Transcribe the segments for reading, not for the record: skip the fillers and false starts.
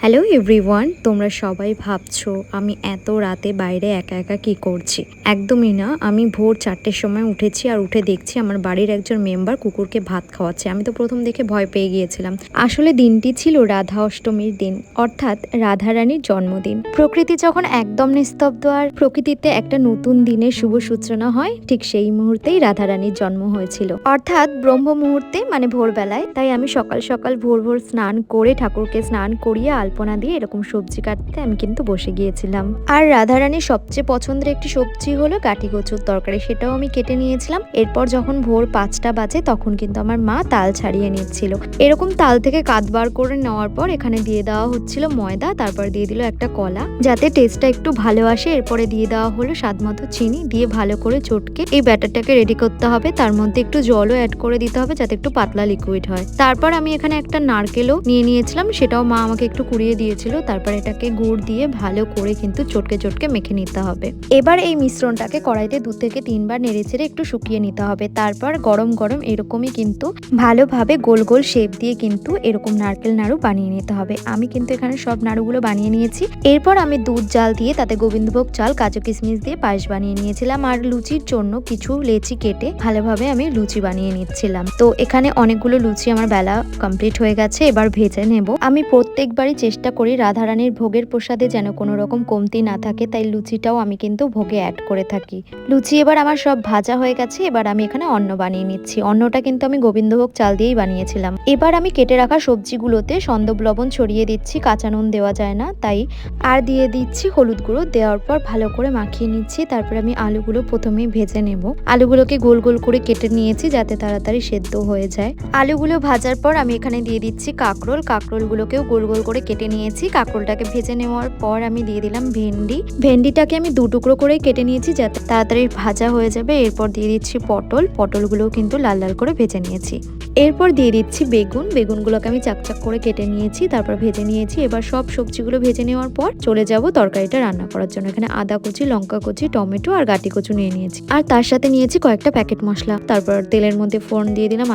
Hello everyone, তোমরা সবাই ভাবছো আমি এত রাতে বাইরে একা একা কি করছি। একদমই না, আমি ভোর 4টের সময় উঠেছি আর উঠে দেখছি আমার বাড়ির একজন মেম্বার কুকুরকে ভাত খাওয়াচ্ছে। আমি তো প্রথম দেখে ভয় পেয়ে গিয়েছিলাম। আসলে দিনটি ছিল রাধা অষ্টমীর দিন, অর্থাৎ রাধারানীর জন্মদিন। প্রকৃতি যখন একদম নিস্তব্ধ আর প্রকৃতিতে একটা নতুন দিনের শুভ সূচনা হয়, ঠিক সেই মুহূর্তেই রাধারানীর জন্ম হয়েছিল, অর্থাৎ ব্রহ্ম মুহূর্তে, মানে ভোরবেলায়। তাই আমি সকাল সকাল ভোর ভোর স্নান করে ঠাকুরকে স্নান করিয়ে আলপনা দিয়ে এরকম সবজি কাটতে আমি কিন্তু বসে গিয়েছিলাম। আর রাধারানীর সবচেয়ে পছন্দের একটি সবজি হলো গাটি কচুর তরকারি, সেটাও আমি কেটে নিয়েছিলাম। এরপর যখন ভোর 5টা বাজে তখন কিন্তু আমার মা তাল ছাড়িয়ে নিচ্ছিল। এরকম তাল থেকে কাত বার করে নেওয়ার পর এখানে দিয়ে দেওয়া হচ্ছিল ময়দা, তারপর দিয়ে দিল একটা কলা যাতে টেস্টটা একটু ভালো আসে। এরপরে দিয়ে দেওয়া হলো স্বাদ মতো চিনি, দিয়ে ভালো করে চটকে এই ব্যাটারটাকে রেডি করতে হবে। তার মধ্যে একটু জলও অ্যাড করে দিতে হবে যাতে একটু পাতলা লিকুইড হয়। তারপর আমি এখানে একটা নারকেলও নিয়ে নিয়েছিলাম, সেটাও মা আমাকে একটু কুড়িয়ে দিয়েছিল। তারপর এটাকে গুড় দিয়ে ভালো করে কিন্তু চটকে চটকে মেখে নিতে হবে। এবার এই মিশ্রণটাকে কড়াইতে 2 থেকে 3 বার নেড়েচেড়ে একটু শুকিয়ে নিতে হবে। তারপর গরম গরম এরকমই কিন্তু ভালোভাবে গোল গোল শেপ দিয়ে কিন্তু এরকম নারকেল নাড়ু বানিয়ে নিতে হবে। আমি কিন্তু এখানে সব নাড়ুগুলো বানিয়ে নিয়েছি। এরপর আমি দুধ জাল দিয়ে তাতে গোবিন্দভোগ চাল, কাজু কিশমিশ দিয়ে পায়েস বানিয়ে নিয়েছিলাম। আর লুচির জন্য কিছু লেচি কেটে ভালোভাবে আমি লুচি বানিয়ে নিচ্ছিলাম। তো এখানে অনেকগুলো লুচি আমার বেলা কমপ্লিট হয়ে গেছে, এবার ভেজে নেব। আমি প্রত্যেকবারই চেষ্টা করি রাধারানীর ভোগের প্রসাদে যেন কোনো রকম কমতি না থাকে, তাই লুচিটাও আমি কিন্তু ভোগে অ্যাড করে থাকি। লুচি এবার আমার সব ভাজা হয়ে গেছে। এবার আমি এখানে অন্ন বানিয়ে নিচ্ছি। অন্নটা কিন্তু আমি গোবিন্দভোগ চাল দিয়েই বানিয়েছিলাম। এবার আমি কেটে রাখা সবজিগুলোতে সন্দব লবণ ছড়িয়ে দিচ্ছি, কাঁচা নুন দেওয়া যায় না তাই, আর দিয়ে দিচ্ছি হলুদ গুঁড়ো। দেওয়ার পর ভালো করে মাখিয়ে নিচ্ছি। তারপর আমি আলুগুলো প্রথমেই ভেজে নেব। আলুগুলোকে গোল গোল করে কেটে নিয়েছি যাতে তাড়াতাড়ি সেদ্ধ হয়ে যায়। আলুগুলো ভাজার পর আমি এখানে দিয়ে দিচ্ছি কাঁকরোলগুলোকেও গোল গোল করে কেটে নিয়েছি। কাঁকরোলটাকে ভেজে নেওয়ার পর আমি দিয়ে দিলাম ভেন্ডিটাকে আমি 2 টুকরো করে কেটে নিয়েছি যাতে তাড়াতাড়ি ভাজা হয়ে যাবে। এরপর দিয়ে দিচ্ছি পটলগুলোও কিন্তু লাল লাল করে ভেজে নিয়েছি। এরপর দিয়ে দিচ্ছি বেগুনগুলোকে আমি চাকচাক করে কেটে নিয়েছি, তারপর ভেজে নিয়েছি। এবার সব সবজিগুলো ভেজে নেওয়ার পর চলে যাব তরকারিটা রান্না করার জন্য। এখানে আদা কুচি, লঙ্কা কুচি, টমেটো আর গাটি কচু নিয়ে নিয়েছি, আর তার সাথে নিয়েছি কয়েকটা প্যাকেট মশলা। তারপর তেলের মধ্যে ফোড়ন দিয়ে দিলাম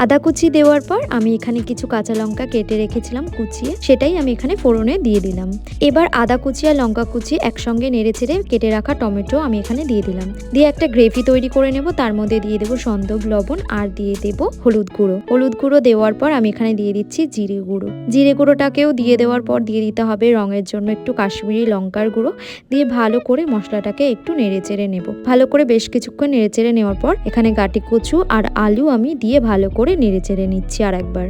আদা কুচি দেওয়ার পর আমি এখানে কিছু কাঁচা লঙ্কা কেটে রেখেছিলাম কুচিয়ে, সেটাই আমি এখানে ফোড়নে দিয়ে দিলাম। এবার আদা কুচি আর লঙ্কা কুচি একসঙ্গে নেড়েচেড়ে কেটে রাখা টমেটো আমি এখানে দিয়ে দিলাম। দিয়ে একটা গ্রেভি তৈরি করে নেব। তার মধ্যে দিয়ে দেবো সন্দব লবণ আর দিয়ে দেবো হলুদ গুঁড়ো দেওয়ার পর আমি এখানে দিয়ে দিচ্ছি জিরে গুঁড়োটাকেও দিয়ে দেওয়ার পর দিয়ে দিতে হবে রঙের জন্য একটু কাশ্মীরি লঙ্কার গুঁড়ো। দিয়ে ভালো করে মশলাটাকে একটু নেড়েচেড়ে নেব। ভালো করে বেশ কিছুক্ষণ নেড়েচেড়ে নেওয়ার পর এখানে গাটি কচু আর আলু আমি দিয়ে ভালো করে নেড়েচেড়ে নিচ্ছি। আর একবার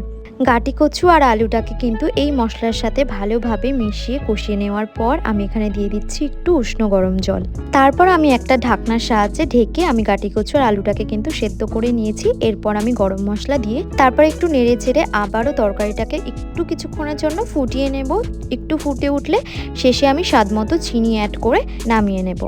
গাটি কচু আর আলুটাকে কিন্তু এই মশলার সাথে ভালোভাবে মিশিয়ে কষিয়ে নেওয়ার পর আমি এখানে দিয়ে দিচ্ছি একটু উষ্ণ গরম জল। তারপর আমি একটা ঢাকনার সাহায্যে ঢেকে আমি গাটি কচু আর আলুটাকে কিন্তু সেদ্ধ করে নিয়েছি। এরপর আমি গরম মশলা দিয়ে তারপর একটু নেড়ে চেড়ে আবারও তরকারিটাকে একটু কিছুক্ষণের জন্য ফুটিয়ে নেব। একটু ফুটে উঠলে শেষে আমি স্বাদ মতো চিনি অ্যাড করে নামিয়ে নেব।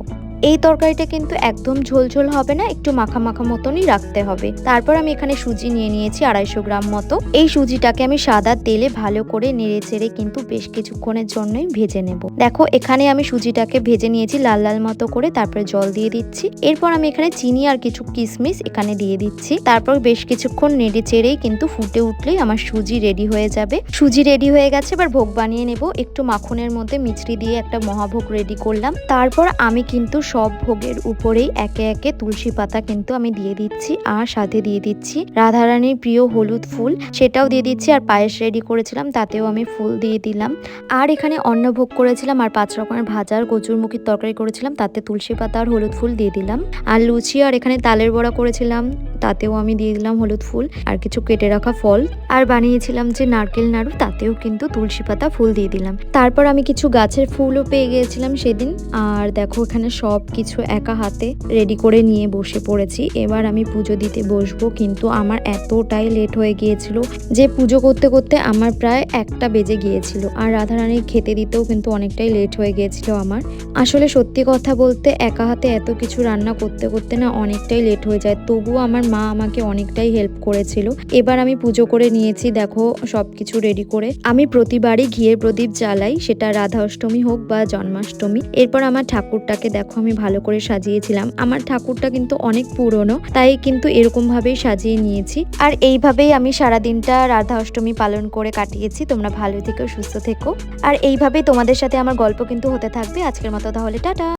এই তরকারিটা কিন্তু একদম ঝোল হবে না, একটু মাখা মাখা মতনই রাখতে হবে। তারপর আমি এখানে সুজি নিয়ে নিয়েছি 250 গ্রাম মতো। এই সুজিটাকে আমি সাদা তেলে ভালো করে নেড়ে চেড়ে কিন্তু বেশ কিছুক্ষণের জন্যই ভেজে নেব। দেখো এখানে আমি সুজিটাকে ভেজে নিয়েছি লাল লাল মতো করে, তারপরে জল দিয়ে দিচ্ছি। এরপর আমি এখানে চিনি আর কিছু কিশমিশ এখানে দিয়ে দিচ্ছি। তারপর বেশ কিছুক্ষণ নেড়ে চেড়েই কিন্তু ফুটে উঠলেই আমার সুজি রেডি হয়ে যাবে। সুজি রেডি হয়ে গেছে, এবার ভোগ বানিয়ে নেব। একটু মাখনের মধ্যে মিছরি দিয়ে একটা মহাভোগ রেডি করলাম। তারপর আমি কিন্তু সব ভোগের উপরেই একে একে তুলসী পাতা কিন্তু আমি দিয়ে দিচ্ছি, আর সাথে দিয়ে দিচ্ছি রাধারানীর প্রিয় হলুদ ফুল, সেটাও দিয়ে দিচ্ছি। আর পায়েস রেডি করেছিলাম তাতেও আমি ফুল দিয়ে দিলাম। আর এখানে অন্নভোগ করেছিলাম আর 5 রকমের ভাজার কচুরমুখির তরকারি করেছিলাম, তাতে তুলসী পাতা আর হলুদ ফুল দিয়ে দিলাম। আর লুচি আর এখানে তালের বড়া করেছিলাম, তাতেও আমি দিয়ে দিলাম হলুদ ফুল আর কিছু কেটে রাখা ফল। আর বানিয়েছিলাম যে নারকেল নাড়ু, তাতেও কিন্তু তুলসী পাতা ফুল দিয়ে দিলাম। তারপর আমি কিছু গাছের ফুলও পেয়ে গিয়েছিলাম সেদিন। আর দেখো এখানে সব কিছু একা হাতে রেডি করে নিয়ে বসে পড়েছি। এবার আমি পুজো দিতে বসবো, কিন্তু আমার এতটাই লেট হয়ে গিয়েছিল যে পুজো করতে করতে আমার প্রায় 1টা বেজে গিয়েছিল। আর রাধারানীর খেতে দিতেও কিন্তু অনেকটাই লেট হয়ে গিয়েছিল আমার। আসলে সত্যি কথা বলতে একা হাতে এত কিছু রান্না করতে করতে না অনেকটাই লেট হয়ে যায়, তবুও আমার মা আমাকে অনেকটাই হেল্প করেছিল। এবার আমি পুজো করে নিয়েছি। দেখো সবকিছু রেডি করে আমি প্রতিবারই ঘিয়ের প্রদীপ জ্বালাই, সেটা রাধা অষ্টমী হোক বা জন্মাষ্টমী। এরপর আমার ঠাকুরটাকে দেখো আমি ভালো করে সাজিয়েছিলাম। আমার ঠাকুরটা কিন্তু অনেক পুরনো, তাই কিন্তু এরকম ভাবেই সাজিয়ে নিয়েছি। আর এইভাবেই আমি সারাদিনটা রাধা অষ্টমী পালন করে কাটিয়েছি। তোমরা ভালো থেকো, সুস্থ থেকো। আর এইভাবেই তোমাদের সাথে আমার গল্প কিন্তু হতে থাকবে। আজকের মতো তাহলে টাটা।